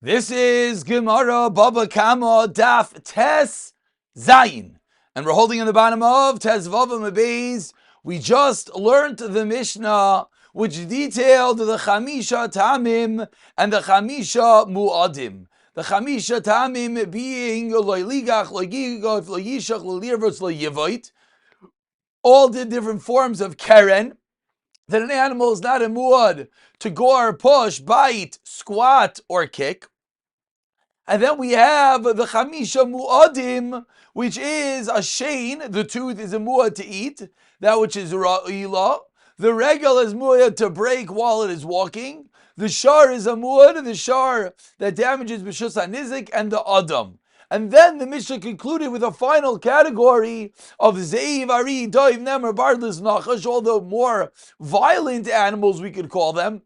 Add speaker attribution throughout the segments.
Speaker 1: This is Gemara Baba Kama Daf Tes Zayin. And we're holding in the bottom of Tes Vavam Abeis. We just learned the Mishnah, which detailed the Chamisha Tamim and the Chamisha Mu'adim. The Chamisha Tamim being Loiligach, Loigigach, Loyishach, Loirvos, Loyivot. All the different forms of Keren. That an animal is not a muad to gore, push, bite, squat, or kick. And then we have the chamisha mu'adim, which is a shein. The tooth is a mu'ad to eat, that which is ra'ila. The regel is mu'ad to break while it is walking. The shar is a mu'ad, the shar that damages b'shus hanizik, and the adam. And then the Mishnah concluded with a final category of zeiv, ari, doiv, nemer, bardlis, nachash, all the more violent animals we could call them,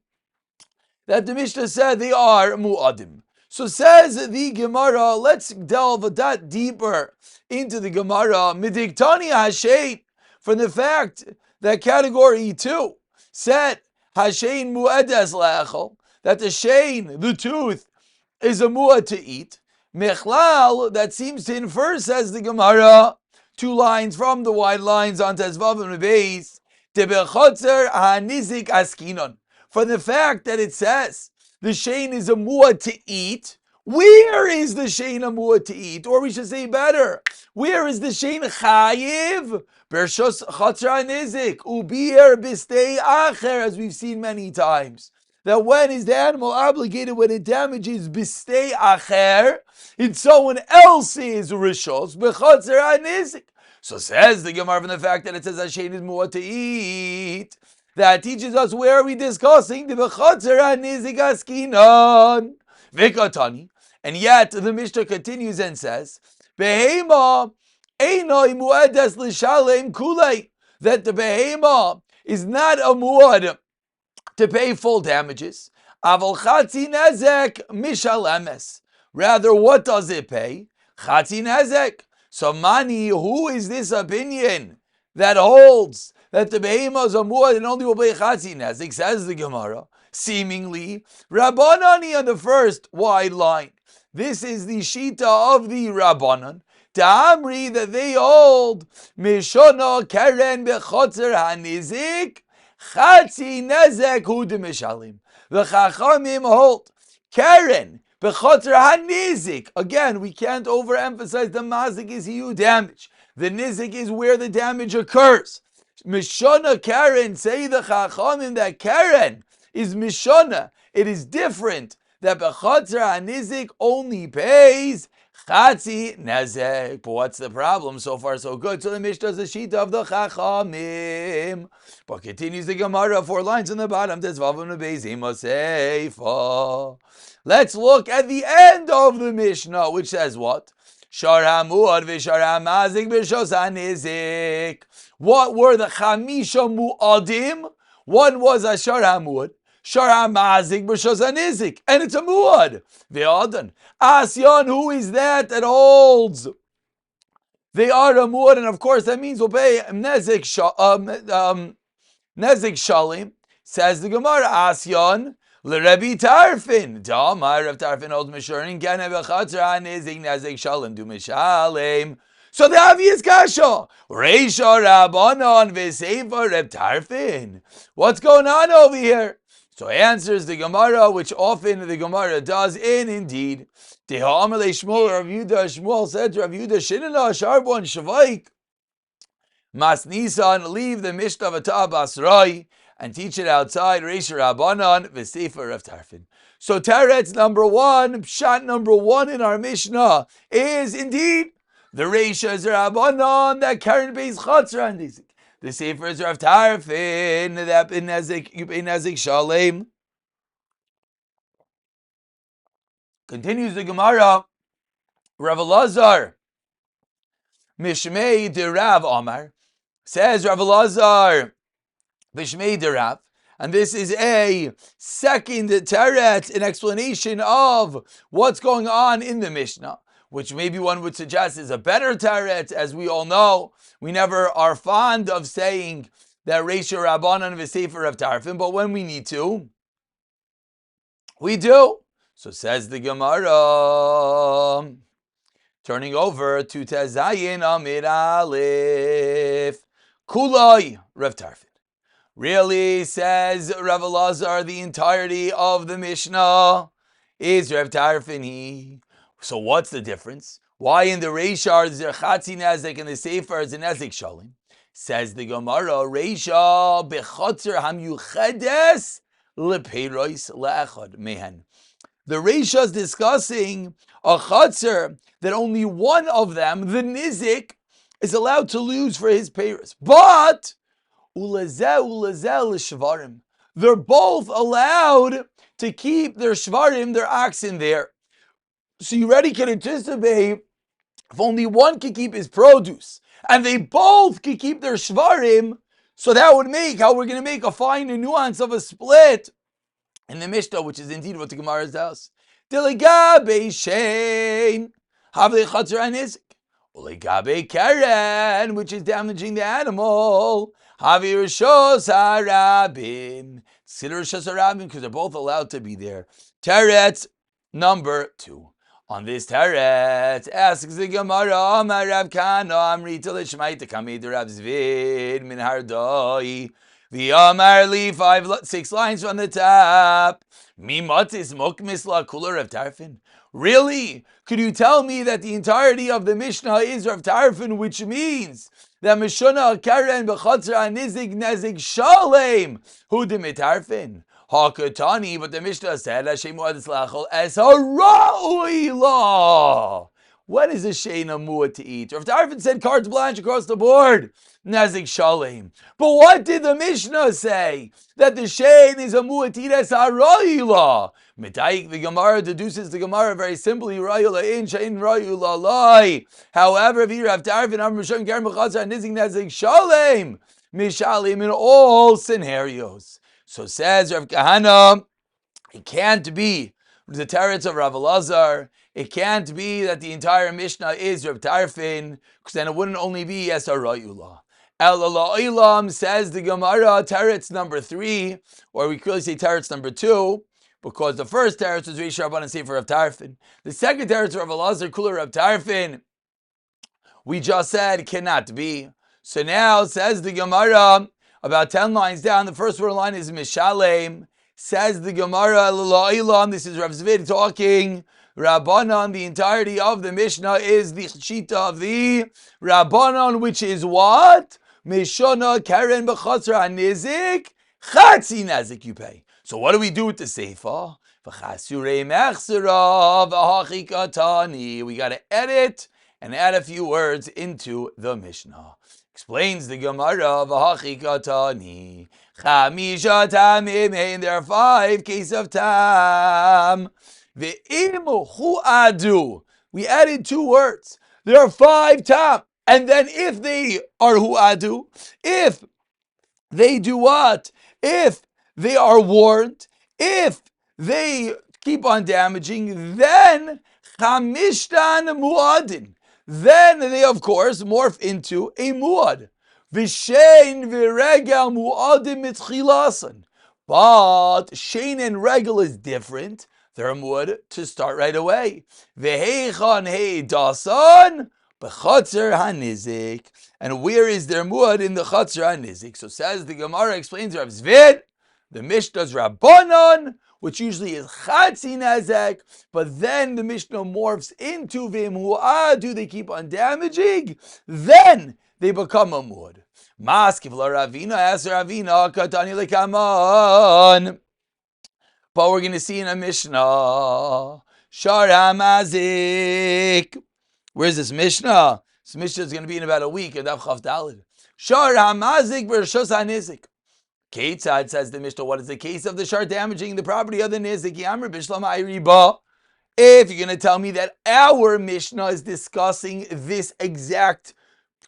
Speaker 1: that the Mishnah said they are mu'adim. So says the Gemara, let's delve a dot deeper into the Gemara. Midiktani hashein, from the fact that category 2 said hashein mu'edes le'echol, that the shein, the tooth, is a mu'ad to eat. Mechlal, that seems to infer, says the Gemara, 2 lines from the wide lines on Tezvav and Beis, Tebechotzer hanizik askinon. From the fact that it says the shein is a mu'ad to eat, where is the shein a mu'ad to eat? Or we should say better, where is the shein chayiv? Bershos chotzer hanizik, ubir bistei acher, as we've seen many times. That when is the animal obligated when it damages bistei acher, in someone else's rishos, bechotzer hanizik. So says the Gemara, from the fact that it says hashein is mu'ad to eat, that teaches us, where are we discussing the bechotzer hanizik askinon vikatani, and yet the Mishnah continues and says behema einoi mu'edes lishalem kulei, that the behema is not a mu'ad to pay full damages. Aval chatzi nezek mishalemes, rather what does it pay? Chatzi nezek. So mani, who is this opinion that holds that the behema is a mu'ad and only will pay chatzi nezek? Says the Gemara, seemingly Rabbanani on the first wide line. This is the shita of the Rabbanan. Ta'amri, that they hold mishona keren bechotzer hanizik chatzi nezek hu demishalim. The Chachamim hold keren bechotzer hanizik. Again, we can't overemphasize the mazik is he who damage. The nizik is where the damage occurs. Mishona keren, say the Chachamim that keren is mishona. It is different. That bechotzer hanizik only pays chatzi nezek. But what's the problem? So far, so good. So the Mishnah is a sheet of the Chachamim. But continues the Gemara, 4 lines on the bottom. Let's look at the end of the Mishnah, which says what? Shar hamuad v'shar hamazik b'shos hanizik. What were the chamisha mu'adim? One was a shar hamuad, shar hamazik b'shos hanizik, and it's a mu'ad. Ve'adan asyan, who is that holds they are a mu'ad, and of course that means we'll pay nezek shalim. Says the Gemara, asyan l'Rebbi Tarfin. Damar Rav Tarfin holds mishurin gana b'chatzer hanizik nezek shalim du mishalem. So the obvious kasha, Reisha Rabbanon v'Seifa Reb Tarfin. What's going on over here? So answers the Gemara, which often the Gemara does, and indeed, Teha'amar Shmuel, Rav Yehuda, Shmuel said to Rav Yehuda, Shinana Sharbon Shavaik, Mas Nisan, leave the Mishnah of Atah Basrai and teach it outside, Reisha Rabbanon v'Seifa Reb Tarfin. So Teretz number 1, Pshat number 1 in our Mishnah is indeed the Reisha is Rabbanon, that Karen pays Chatzar hanizik. The Sefer is Rav Tarfin, that you pay Nezik Shalem. Continues the Gemara, Rav Elazar, Mishmei de Rav Amar, says Rav Elazar, Mishmei de Rav, and this is a second teretz, an explanation of what's going on in the Mishnah, which maybe one would suggest is a better teretz. As we all know, we never are fond of saying that Reisha Rabbanan v'Sefer Rav Tarfin, but when we need to, we do. So says the Gemara, turning over to Tezayin Amid Aleph, Kulai Rav Tarfon. Really, says Rav Elazar, the entirety of the Mishnah is Rav Tarfon. So what's the difference? Why in the Reishar is there Chatzi Nezek and the Sefer is a Nezek Shalim? Says the Gemara, Reisha bechotzer hamyuchedes lepeiros leechad mehen. The Reisha is discussing a chotzer that only one of them, the Nizik, is allowed to lose for his peiros. But shvarim. They're both allowed to keep their shvarim, their oxen there. So you already can anticipate if only one can keep his produce and they both can keep their shvarim, so that would make how we're going to make a fine nuance of a split in the Mishnah, which is indeed what the Gemara does. Delegabe shein havle chatzer anizik. Ulegabe karen, which is damaging the animal. Havi rishos harabim. Consider rishos harabim because they're both allowed to be there. Teretz number 2. On this teretz, asks the Gemara, Amar Rav Kana, Amri Telishmaita Kamid Rav Zvid Min Hardoi. The Amar Li 6 lines from the top. Mimatis Mokmisla Kula Rav Tarfon. Really? Could you tell me that the entirety of the Mishnah is Rav Tarfon, which means that Mishana Karen B'Chatzer Anizik Nezik Shalem Hu Dimitarfon? Hakatani, but the Mishnah said Hashem Muad Slachol as Hara'ila. When is a Sheina Muad to eat? Rav Tarfon said carte blanche across the board. Nezik Shalem. But what did the Mishnah say? That the Shein is a Muad to eat as Hara'ila. Mitaik, the Gemara deduces the Gemara very simply, Ra'ila in Shein Ra'ila Lai. However, if you Rav Tarfon, Amr Shem Karen B'Chatzer Anizik Nezik Shalem, Mishalim in all scenarios. So says Rav Kahana, it can't be the teretz of Rav Elazar. It can't be that the entire Mishnah is Rav Tarfon, because then it wouldn't only be Yesar Ra'ula. El Ilam, says the Gemara, teretz number 3, or we could say teretz number 2, because the first teretz was Reish Rabban and Sefer Rav Tarfon. The second teretz of Rav Elazar, Kula Rav Tarfon, we just said cannot be. So now says the Gemara, about 10 lines down, the first word line is Mishalem. Says the Gemara, this is Rav Zvid talking. Rabbanon, the entirety of the Mishnah is the Chita of the Rabbanon, which is what? Mishona Karen B'Chatzer HaNizik Chatzi Nazik you pay. So what do we do with the Seifa? We got to edit and add a few words into the Mishnah. Explains the Gemara, v'hachikatani chamisha tamim, there are 5 cases of tam. Ve'im hu adu, we added 2 words. There are 5 tam, and then if they are hu adu, if they do what? If they are warned, if they keep on damaging, then chamishtan muadin. Then they, of course, morph into a muad. V'shein v'regel muadim mitchilasan. But shein and regel is different. They're a muad to start right away. V'heichan hei dasan b'chatzer hanizik. And where is their muad? In the chatzer hanizik. So says the Gemara, explains Rav Zvid, the Mishnah's Rabbanon, which usually is Chatzi Nezek, but then the Mishnah morphs into Vim Hu'adu, they keep on damaging, then they become a Mud. Maskiv la Ravina, as Ravina, Katani Lekaman. But we're going to see in a Mishnah, Shar HaMazik. Where's this Mishnah? This Mishnah is going to be in about a week, at Daf Chav Daled. Shar HaMazik v'Rishos HaNizik. Ketzad, says the Mishnah, what is the case of the shar damaging the property of the nizik? If you're going to tell me that our Mishnah is discussing this exact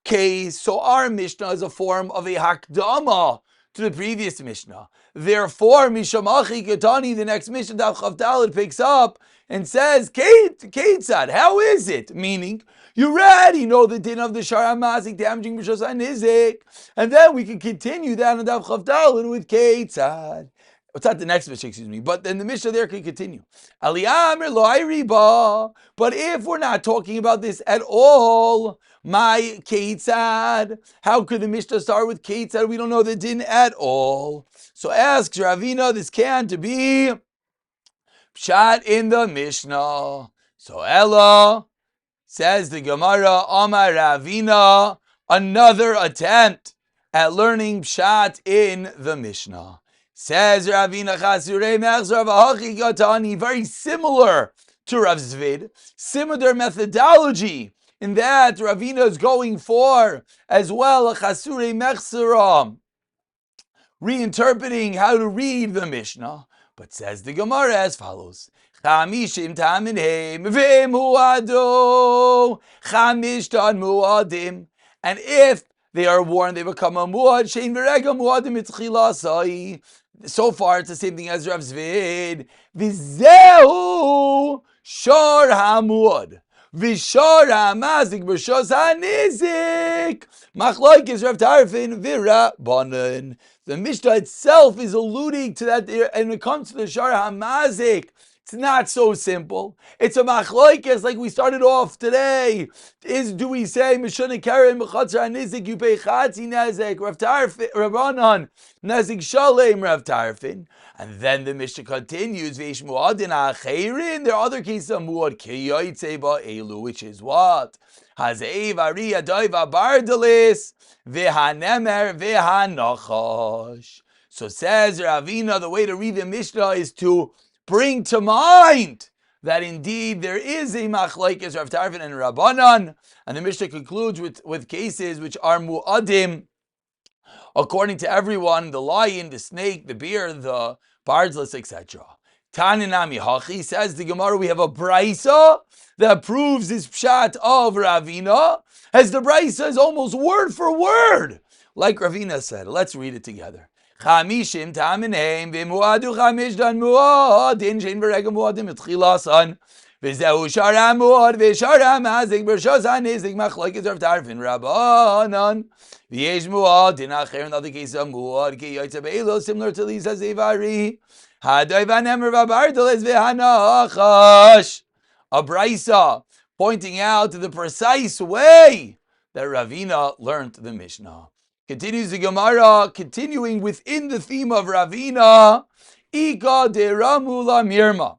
Speaker 1: case, so our Mishnah is a form of a hakdama to the previous Mishnah. Therefore, Mishamachi Ketani, the next Mishnah, Daf Chav Daled, picks up and says, Ketzad, how is it? Meaning, you already know the din of the shar hamazik damaging b'shos hanizik, and then we can continue that on Daf Chav Daled with Ketzad. It's not the next Mishnah, excuse me, but then the Mishnah there can continue. Aliyamr lo riba. But if we're not talking about this at all, my Keitzad, how could the Mishnah start with Keitzad? We don't know the din at all. So asks Ravina, this can't be Pshat in the Mishnah. So Ella, says the Gemara, Amar Ravina, another attempt at learning Pshat in the Mishnah. Says Ravina Chasurei Mechzer V'Hachi Gatani, very similar to Rav Zvid, similar methodology in that Ravina is going for as well a Chasurei Mechzer, reinterpreting how to read the Mishnah. But says the Gemara as follows. Chamishim taminheim v'muado chamish tan muadim. And if they are worn, they become a muad. Shein v'rega muadim itchilasai. So far, it's the same thing as Rav Zvid. V'zehu shor hamuad. V'shor hamazik b'shos hanizik. Machlaik is Rav Tarfin v'Rabbanan. The Mishnah itself is alluding to that, and when it comes to the Shar HaMazik, it's not so simple. It's a machlokes like we started off today. Do we say Mishuna Karen Mechatzar Nizik you pay Chatzi Nezek Rav Tarfin Rabbanan Nezik Shalem Rav Tarfin? And then the Mishnah continues, Veish Muadin Acherin. There are other cases of Muad Kiyoitze Ba'elu, which is what? Hazei Vari Adoiva Bardalis V'Hanemer V'Hanachash. So says Ravina, the way to read the Mishnah is to bring to mind that indeed there is a machlokes Rav Tarfin and Rabbanan, and the Mishnah concludes with cases which are mu'adim, according to everyone, the lion, the snake, the bear, the bardless, etc. Taninami Hachi, says the Gemara, we have a Braisa that proves this pshat of Ravina, as the Braisa is almost word for word, like Ravina said. Let's read it together. Chamishim taminheim v'muadu chamish dan muadin shein v'rega muadim etchilasan v'zehu shar hamuad v'shar hamazik b'shos hanizik machlokes Rav Tarfin Rabbanan v'yesh muadin acher, in other cases of muad ki yotze be'elo, similar to Lisa Zevari hadoy v'hanemer v'bardalis v'hanachash, a Braisa pointing out the precise way that Ravina learned the Mishnah. Continues the Gemara, continuing within the theme of Ravina, Ika de Ramula Mirma.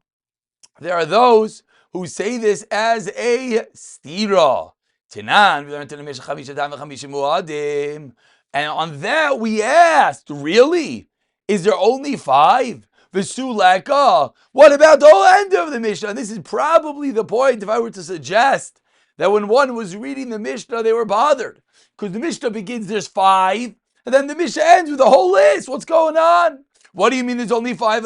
Speaker 1: There are those who say this as a stira. Tinan, we learned in the Mishnah Chamisha Tam V'Chamisha Muadim. And on that we asked, really? Is there only 5? V'suleka. What about the whole end of the Mishnah? And this is probably the point if I were to suggest that when one was reading the Mishnah, they were bothered. Because the Mishnah begins, there's 5, and then the Mishnah ends with a whole list. What's going on? What do you mean there's only 5?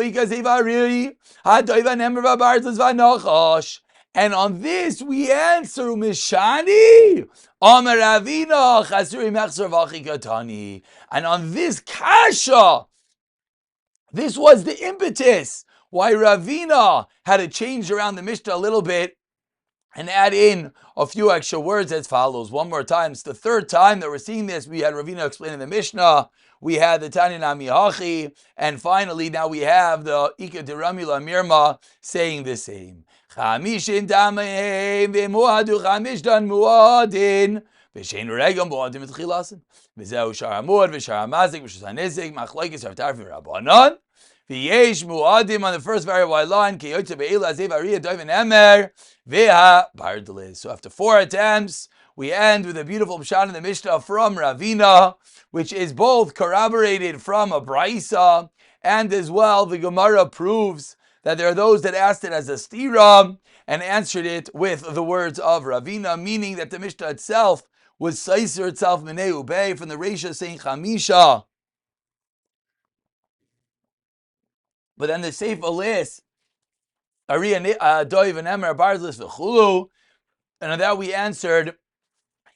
Speaker 1: And on this we answer, Mishani, Amar Ravina, Chasuri Mechzer V'Achi Katani. And on this kasha, this was the impetus why Ravina had to change around the Mishnah a little bit and add in a few extra words as follows. One more time. It's the third time that we're seeing this. We had Ravina explaining the Mishnah. We had the Tanya Nami Hachi. And finally, now we have the Ika de Ramila Mirma saying the same. Chamishin Dameim V'Muadu Chamish Dan Muadin V'Shein Regam Muadim V'Tchilasin V'Zeu Shar HaMuad V'Shar HaMazik V'Shar HaNizik Machlokes Rav Tarfin Rabbanan V'yesh Muadim, on the first very wide line, Ki Yotze Be'ela Zev Ariyah Doivin Emer Veha Bardalis. So after 4 attempts, we end with a beautiful pshat in the Mishnah from Ravina, which is both corroborated from a Braisa, and as well the Gemara proves that there are those that asked it as a stira and answered it with the words of Ravina, meaning that the Mishnah itself was Saiser itself Minei Ubei, from the Reisha saying Chamisha. But then the Seifa list, Ariya Doiv and Emer Barzlis V'Chulu, and on that we answered,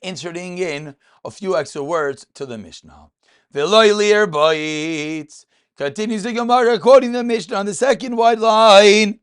Speaker 1: inserting in a few extra words to the Mishnah. V'Loi Lir Boitz, continues the Gemara quoting the Mishnah on the second wide line,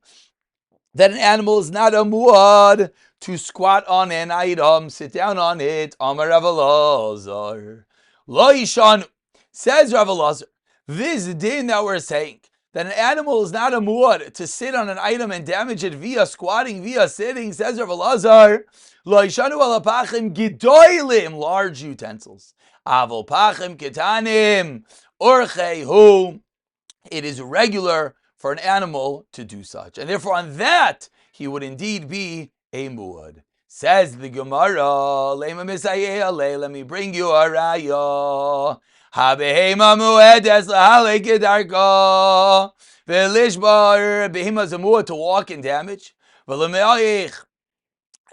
Speaker 1: that an animal is not a muad to squat on an item, sit down on it. Amar Rav Elazar, Lo Yishanu, says Rav Elazar, this din that we're saying, that an animal is not a muad to sit on an item and damage it via squatting, via sitting, says Rav Elazar, lo yishanu ala pachim gidoilim, large utensils. Avol pachim ketanim, orchehu. It is regular for an animal to do such. And therefore on that, he would indeed be a muad. Says the Gemara, Lema Misayeh, let me bring you a raya. Habehema muedes lahale gedarka. Velishbar behema zamua to walk in damage. Velemeich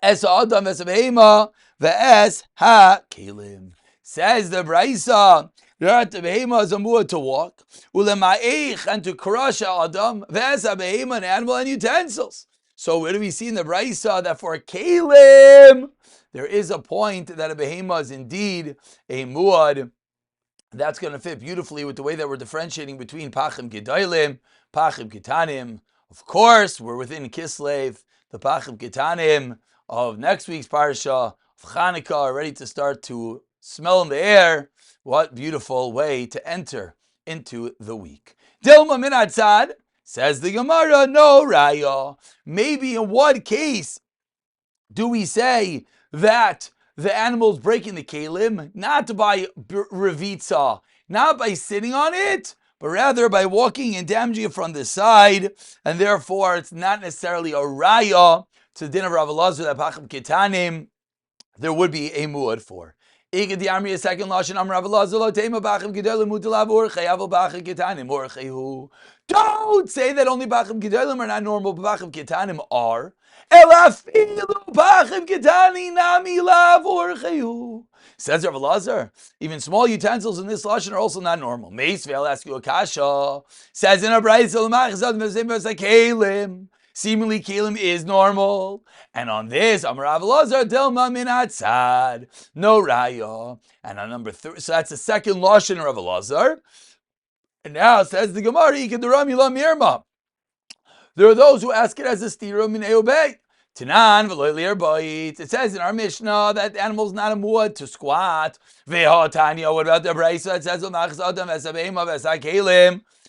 Speaker 1: es adam es behema ve'es ha kelim. Says the Braisa, that the behema zamua to walk. Ulemeich and to crush adam ve'es ha behema, an animal and utensils. So where do we see in the Braisa that for a kelim, there is a point that a behema is indeed a muad? That's going to fit beautifully with the way that we're differentiating between Pachim Gedolim, Pachim Ketanim. Of course, we're within Kislev, the Pachim Ketanim of next week's Parsha, of Chanukah, are ready to start to smell in the air. What beautiful way to enter into the week. Dilma min atzad, says the Gemara, no raya. Maybe in what case do we say that the animal's breaking the kelim, not by revitza, not by sitting on it, but rather by walking and damaging it from the side, and therefore it's not necessarily a raya to the din of Rav Elazar that pachim ketanim there would be a muad for. Igad the army a second lashon am Rav Elazar lo tema pachim gedolim mutalav orchei avol pachim ketanim orcheihu. Don't say that only pachim gedolim are not normal, but pachim ketanim are. Says Rav Elazar, even small utensils in this lashon are also not normal. Meisvei, I'll ask you a kasha. Says in a brayso, seemingly kelim is normal, and on this, Amar Rav Elazar delma min atzad, no raya. And on number 3, so that's the second lashon of Rav Elazar. And now says the Gemara, Ikaduram Yila Mirma. There are those who ask it as a stira min eobei. Tanan v'loy li'er bait. It says in our Mishnah that the animal is not a muad to squat. Ve'ha Tanya, what about the Brayso? It says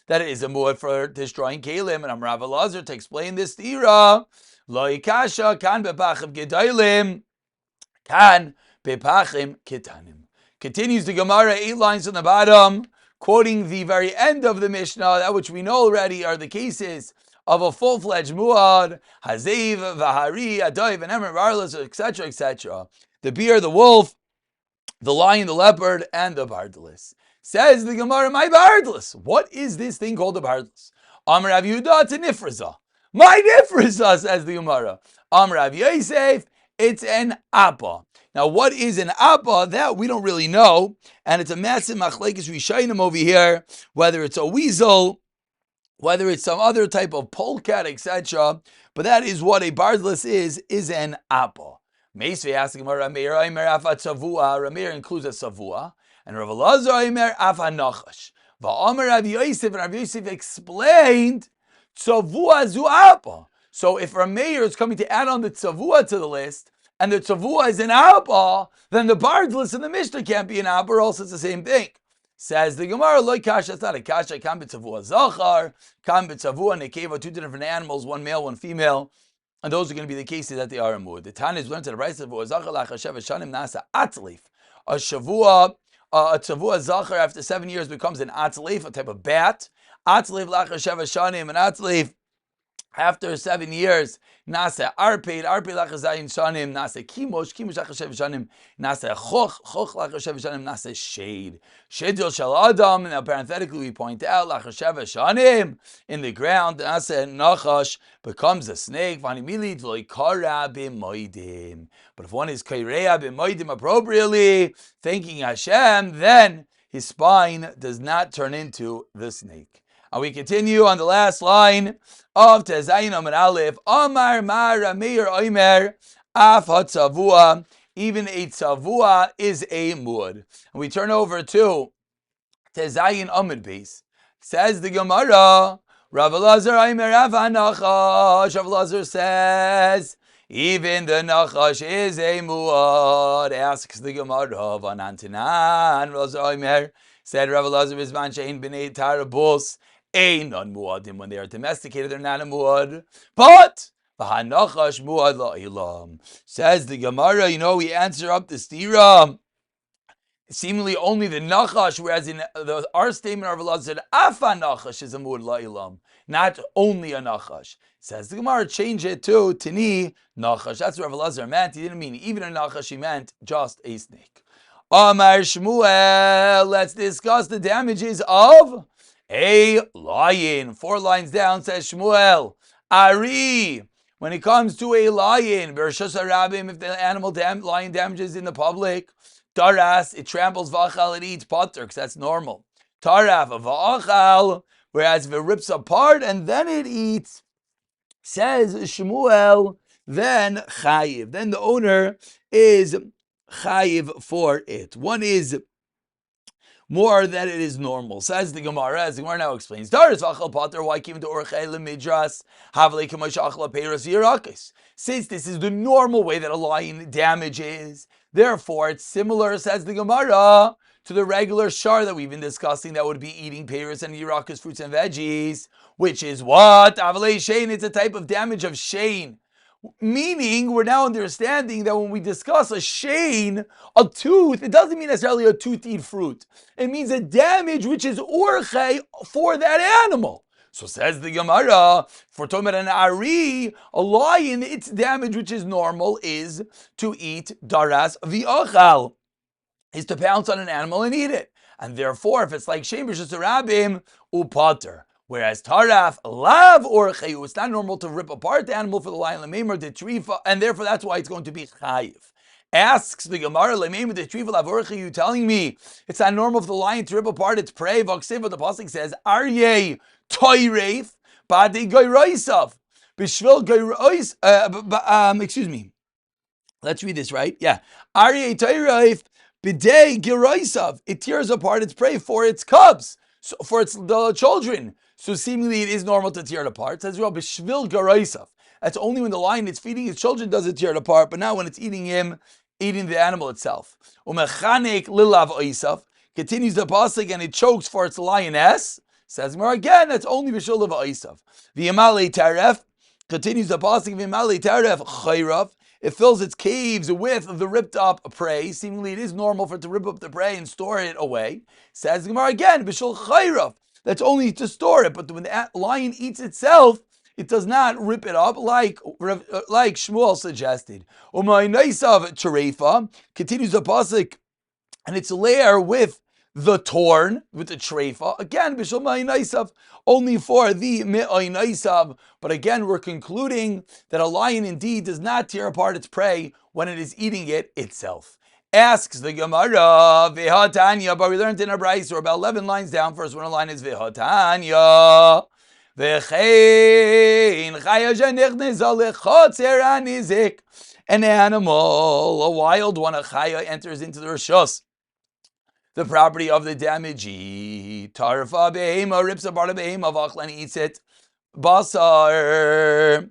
Speaker 1: that it is a muad for destroying kelim. And I'm Rav Elazar to explain this stira. Lo kasha kan bepachim gedolim, kan bepachim ketanim. Continues the Gemara, 8 lines on the bottom, quoting the very end of the Mishnah, that which we know already are the cases of a full-fledged muad, hazev, vahari, adoiv, and emer, varlas, etc., etc. The bear, the wolf, the lion, the leopard, and the bardless. Says the Gemara, my bardless. What is this thing called a bardless? Amar Rav Yehuda, it's a nifraza. My nifraza, says the Gemara. Amar Rav Yosef, it's an appa. Now, what is an appa? That we don't really know, and it's a massive machlekes rishayim over here, whether it's a weasel, whether it's some other type of polecat, etc. But that is what a bardless is an appa. Meisvei asking Rameir, Rameir includes a savua, and Rav Elazar Rameir afa nachash. Va'amar Rav Yosef, and Rav Yosef explained tzavua zu appa. So if Rameir is coming to add on the tzavua to the list, and the tzavua is an appa, then the bardless in the Mishnah can't be an appa, or else it's the same thing. Says the Gemara, loy kasha, it's not a kasha, kam b'tzavua zachar, kam b'tzavua nekeva, 2 different animals, 1 male, 1 female, and those are going to be the cases that they are a muad. The Tana is learned to the Brayso of zachar lachashev shanim nasa atzleif. A tzavua zachar after 7 years becomes an atzleif, a type of bat. Atzleif lachashev shanim, an atzleif after 7 years, nasa arpeid lachazayin shanim, nasa kimosh lachashev shanim, nasa choch lachashev shanim, nasa shade. Shedil shel adam, now parenthetically we point out, lachashev shanim, in the ground, nasa nachash, becomes a snake, vanimili v'loi kara b'moidim. But if one is kairea b'moidim appropriately, thanking Hashem, then his spine does not turn into the snake. And we continue on the last line of Tezayin Amar Aleph. Amar Mar Rameir Omer Af HaTzavua. Even a tzavua is a muad. And we turn over to Tezayin Amud Beis. Says the Gemara, Rav Elazar Omer Af HaNachash. Rav Elazar says, even the nachash is a muad. Asks the Gemara, Vanantanan. Rav Elazar Omer said, Rav Elazar Bizman Shein B'nei Tarabus. Einon muadim, when they are domesticated, they're not a muad. But v'hanachash muad la'ilam. Says the Gemara, we answer up the stira. Seemingly only the nachash, whereas in our statement of Allah said afa nachash is a muad la'ilam, not only a nachash. Says the Gemara, change it to tini nachash. That's what Rav Elazar meant. He didn't mean even a nachash. He meant just a snake. Amar Shmuel. Let's discuss the damages of a lion. 4 lines down says Shmuel. Ari. When it comes to a lion, Bereshus Harabim, if the lion damages in the public, Taras, it tramples, Vachal, it eats, Potter, because that's normal. Taraf, Vachal, whereas if it rips apart and then it eats, says Shmuel, then Chayiv. Then the owner is Chayiv for it. One is more than it is normal. Says the Gemara, as the Gemara now explains, Daris v'achal pater, why came to Orchei lemidras, havlei k'mosh achla peiros yirakis. Since this is the normal way that a lion damages, therefore it's similar, says the Gemara, to the regular shar that we've been discussing that would be eating peiros and yirakis, fruits and veggies, which is what? Avlei shein, it's a type of damage of shein. Meaning, we're now understanding that when we discuss a shein, a tooth, it doesn't mean necessarily a tooth to eat fruit. It means a damage which is orchei for that animal. So says the Gemara, for talking about an ari, a lion, its damage which is normal is to eat daras v'achal, is to pounce on an animal and eat it. And therefore, if it's like shein b'shus rabim, upater. Whereas taraf lav orcheu, it's not normal to rip apart the animal for the lion lememer de trifa, and therefore that's why it's going to be chayiv. Asks the Gemara, lememer de trifa lav orcheu, telling me it's not normal for the lion to rip apart its prey. Vaksiva, the pasuk says, Aryeh toireif bade goyraisav b'shvil goyrais. Excuse me. Let's read this right. Yeah, Aryeh toireif b'dei goyraisav. It tears apart its prey for its cubs, so for the children. So seemingly it is normal to tear it apart. It says, b'shvil garaisav. That's only when the lion is feeding his children does it tear it apart, but not when it's eating the animal itself. Umechanek lilav oisav. Continues the pasuk and it chokes for its lioness. Says more again, that's only b'shvil oisav. V'yamalei taref. Continues the pasuk, v'yamalei taref chayrav. It fills its caves with the ripped up prey. Seemingly it is normal for it to rip up the prey and store it away. Says the Gemara again, b'shul chayrav. That's only to store it, but when the lion eats itself, it does not rip it up like Shmuel suggested. Umaynaisav terefa, continues the pasuk, and its lair with the torn, with the trefa. Again, b'shul ma'inaisav, only for the me'ainaisav. But again, we're concluding that a lion indeed does not tear apart its prey when it is eating it itself. Asks the Gemara, Vehatanya, but we learned in a brayso, or about 11 lines down, first one line is Vehatanya. Vechein chaya shenichnes alechotzer anizik. An animal, a wild one, a chaya, enters into the rishus, the property of the damagee. Tarfa behema, rips apart a behema, vachla, and eats it. Basar.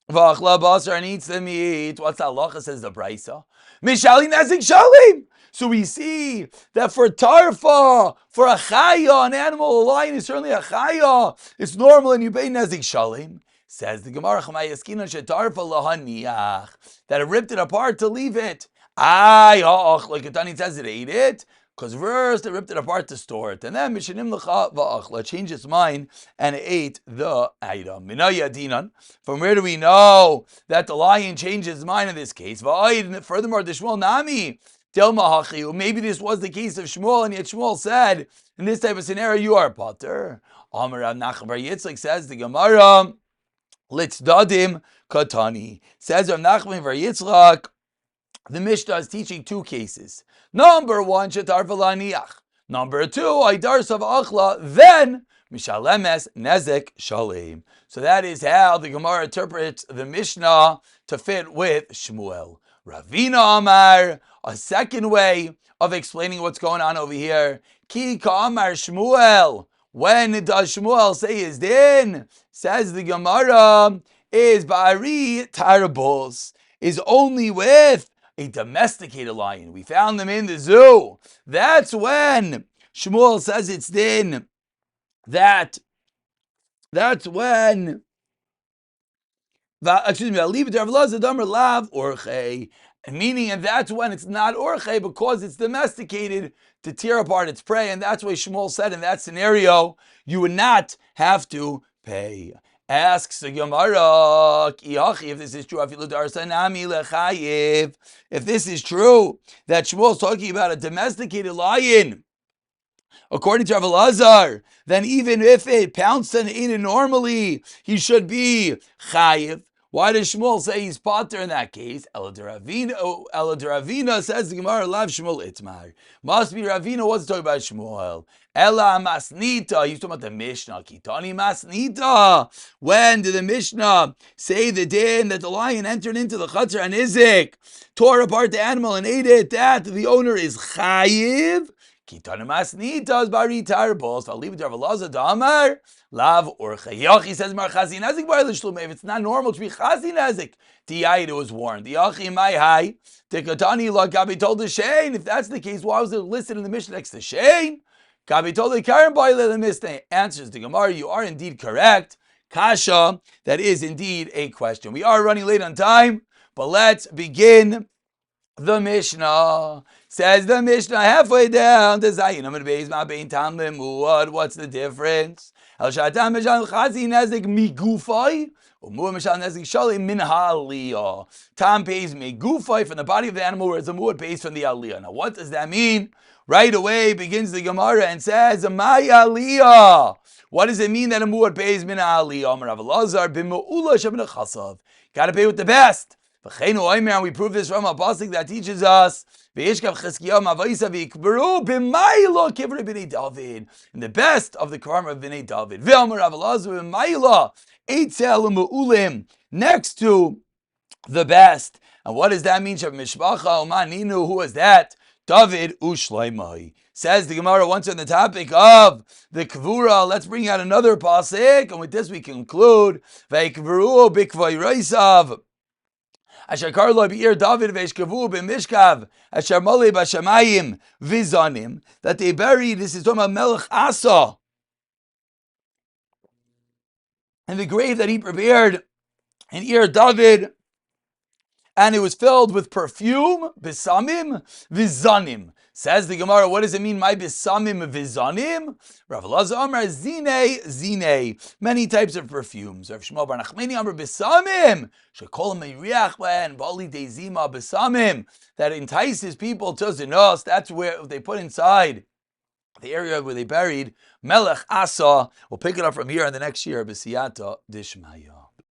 Speaker 1: Vachla basar, and eats the meat. What's that halacha, says the brayso? Mishali nezik shalim. So we see that for tarfa, for a chaya, an animal, a lion is certainly a chaya. It's normal and you pay nezik shalim. Says the Gemara, that it ripped it apart to leave it. Like Tani says, it ate it. Because first it ripped it apart to store it, and then Mishanim L'cha Va'achla changed its mind and it ate the item. Minaya Dinan. From where do we know that the lion changed his mind in this case? Furthermore, the Shmuel Nami Delma Hachiu. Maybe this was the case of Shmuel, and yet Shmuel said, in this type of scenario, you are potter. Amar Rav Nachman bar Yitzchak, says the Gemara, Litzdadim Katani. Says Rav Nachman bar Yitzchak, the Mishnah is teaching 2 cases. Number 1, shetar v'laniach. Number 2, aidar sav achla. Then mishalemes nezek shalim. So that is how the Gemara interprets the Mishnah to fit with Shmuel. Ravina Amar, a second way of explaining what's going on over here. Ki ka'amar Shmuel. When does Shmuel say his din? Says the Gemara, is ba'ari tarbos, is only with a domesticated lion. We found them in the zoo. That's when Shmuel says it's din that That's when, excuse me, leave it to Avlaza Damer Lav Orche. Meaning, and that's when it's not Orche because it's domesticated to tear apart its prey. And that's why Shmuel said in that scenario, you would not have to pay. Asks the Gemara, if this is true, if this is true, that Shmuel is talking about a domesticated lion, according to Rav Elazar, then even if it pounced and ate it normally, he should be chayiv. Why does Shmuel say he's potter in that case? Ela says the Gemara, Lav Shmuel Itmar. Must be Ravina wasn't talking about Shmuel. Ela Masnita, he's talking about the Mishnah. Kitani Masnita. When did the Mishnah say the din that the lion entered into the Chatzar and Izik, tore apart the animal and ate it, that the owner is chayiv? Kitana Masnitas Bari Tarbos. I'll leave it to Rav Elazar Damar. Lav Orcha. Yachi says Mar Chazi Nezik Bar L'Shlum. If it's not normal to be Chazi Nezik, Diayit was warned. The Yachi Mai Hai. Tekatani La Gabi told the Shane. If that's the case, why was it listed in the Mishnah next to Shane? Gabi told the Karen Baile the Mishnah. Answers the Gemara. You are indeed correct. Kasha. That is indeed a question. We are running late on time, but let's begin the Mishnah. Says the Mishnah halfway down to Zayin. I'm going to base my bein tam lemud. What's the difference? El shatam mishal chazi nezik migufay, umu mishal nezik shali min ha'aliyah. Tam pays migufay from the body of the animal, whereas the muad pays from the aliyah. Now, what does that mean? Right away begins the Gemara and says, "My aliyah." What does it mean that a muad pays min ha'aliyah? Amar Rav Elazar b'mu'ula shabna chasav. Got to pay with the best. We prove this from a pasuk that teaches us in the best of the Karma of Bnei David. Next to the best. And what does that mean? Who was that? David Ushleimai. Says the Gemara once on the topic of the Kvura. Let's bring out another pasuk, and with this we conclude. Veikvuru bikvay reisav. Asher karlo be'ir David ve'eshkavu b'mishkav asher mole b'shamayim vizanim, that they buried, this is talking about Melech Asa, and the grave that he prepared in Ir David, and it was filled with perfume, bisamim, vizanim. Says the Gemara, what does it mean, my bisamim vizanim? Rav Elazar Amar zine, many types of perfumes. Rav Shmuel bar Nachmani Amar bisamim, shekol meiriach and bali deizima bisamim, that entices people to zinos. That's where they put inside the area where they buried Melech Asa. We'll pick it up from here in the next year, B'siyata Dishmaya.